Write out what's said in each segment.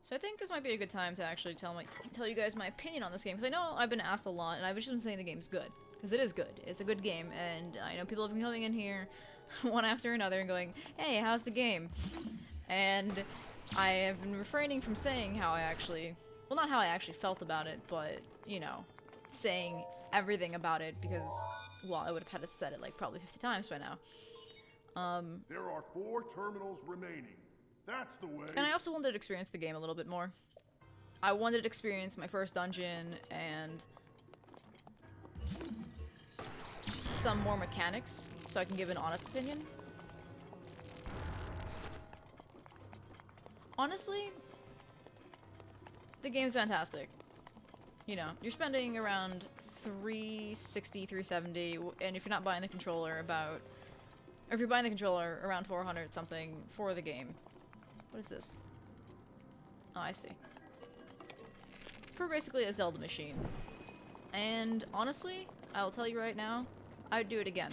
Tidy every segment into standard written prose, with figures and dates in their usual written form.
So I think this might be a good time to actually tell you guys my opinion on this game, because I know I've been asked a lot, and I've just been saying the game's good. Because it is good. It's a good game, and I know people have been coming in here one after another and going, hey, how's the game? And I have been refraining from saying how I actually... Well, not how I actually felt about it, but, you know, saying everything about it, because, well, I would have had to said it, like, probably 50 times by now. There are 4 terminals remaining. That's the way. And I also wanted to experience the game a little bit more. I wanted to experience my first dungeon and some more mechanics so I can give an honest opinion. Honestly, the game's fantastic. You know, you're spending around $360, $370, and if you're not buying the controller, or if you're buying the controller, around 400 something for the game. What is this? Oh, I see. For basically a Zelda machine. And honestly, I'll tell you right now, I would do it again.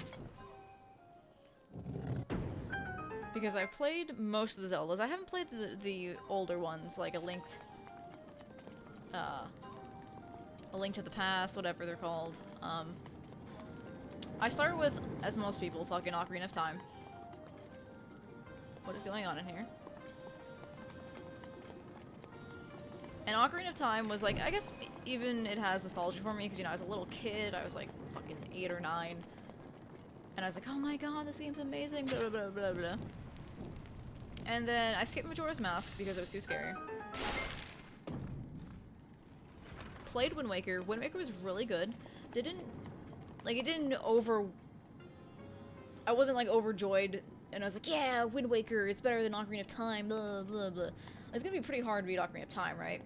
Because I've played most of the Zeldas. I haven't played the older ones, like A Link to the Past, whatever they're called. I started with, as most people, fucking Ocarina of Time. What is going on in here? And Ocarina of Time was like, I guess even it has nostalgia for me, because, you know, as a little kid, I was like fucking 8 or 9. And I was like, oh my god, this game's amazing, blah, blah, blah, blah, blah. And then I skipped Majora's Mask because it was too scary. Played Wind Waker. Wind Waker was really good. It didn't I wasn't, like, overjoyed, and I was like, yeah, Wind Waker, it's better than Ocarina of Time, blah, blah, blah. It's gonna be pretty hard to beat Ocarina of Time, right?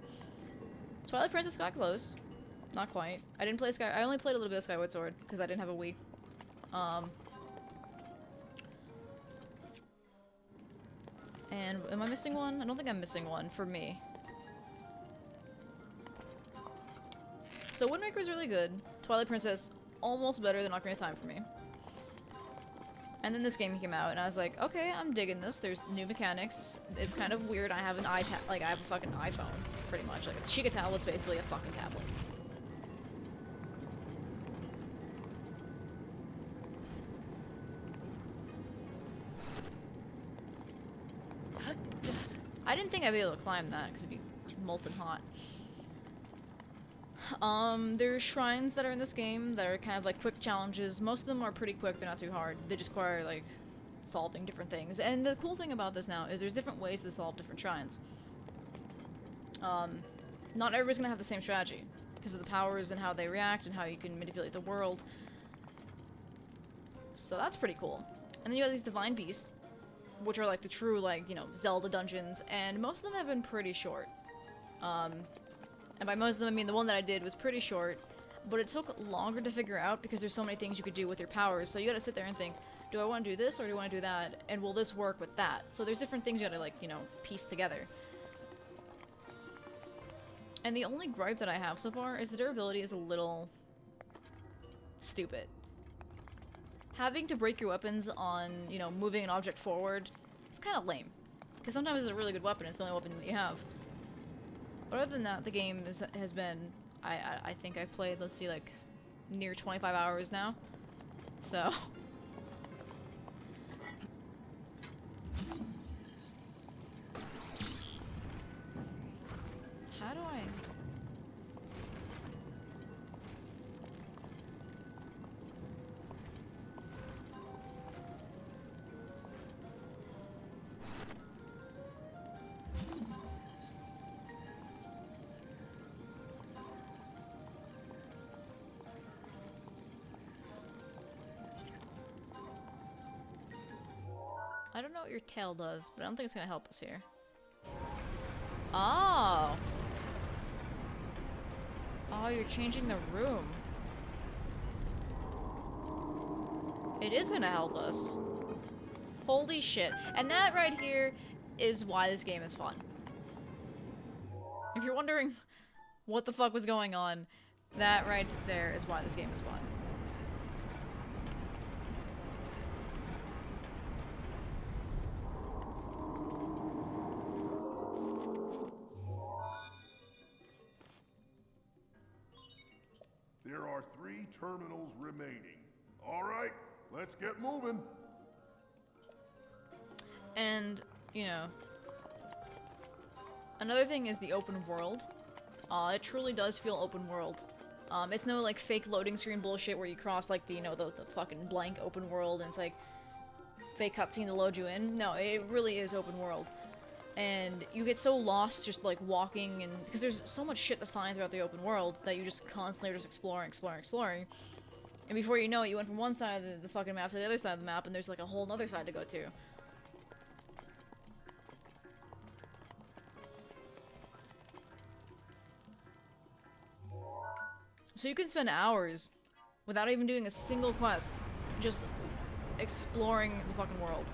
Twilight Princess got close. Not quite. I only played a little bit of Skyward Sword, because I didn't have a Wii. And am I missing one? I don't think I'm missing one for me. So Wind Waker was really good. Twilight Princess, almost better than Ocarina of Time for me. And then this game came out, and I was like, okay, I'm digging this. There's new mechanics. It's kind of weird. I have an I have a fucking iPhone, pretty much. Like, a Sheikah tablet's basically a fucking tablet. I didn't think I'd be able to climb that, because it'd be molten hot. There's shrines that are in this game that are kind of like quick challenges. Most of them are pretty quick, they're not too hard. They just require, like, solving different things. And the cool thing about this now is there's different ways to solve different shrines. Not everybody's gonna have the same strategy, because of the powers and how they react and how you can manipulate the world. So that's pretty cool. And then you have these divine beasts, which are like the true, like, you know, Zelda dungeons, and most of them have been pretty short. And by most of them, I mean the one that I did was pretty short, but it took longer to figure out because there's so many things you could do with your powers, so you gotta sit there and think, do I want to do this or do I want to do that, and will this work with that? So there's different things you gotta, like, you know, piece together. And the only gripe that I have so far is the durability is a little stupid. Having to break your weapons on, you know, moving an object forward is kind of lame. Because sometimes it's a really good weapon, it's the only weapon that you have. But other than that, the game has been, I think I've played, let's see, like, near 25 hours now. So. How do I... I don't know what your tail does, but I don't think it's gonna help us here. Oh! Oh, you're changing the room. It is gonna help us. Holy shit. And that right here is why this game is fun. If you're wondering what the fuck was going on, that right there is why this game is fun. 3 terminals remaining. All right, let's get moving. And, you know, another thing is the open world. It truly does feel open world. It's no, like, fake loading screen bullshit where you cross, like, the fucking blank open world and it's, like, fake cutscene to load you in. No, it really is open world. And you get so lost just, like, walking and... because there's so much shit to find throughout the open world that you just constantly are just exploring. And before you know it, you went from one side of the fucking map to the other side of the map and there's, like, a whole other side to go to. So you can spend hours without even doing a single quest, just exploring the fucking world.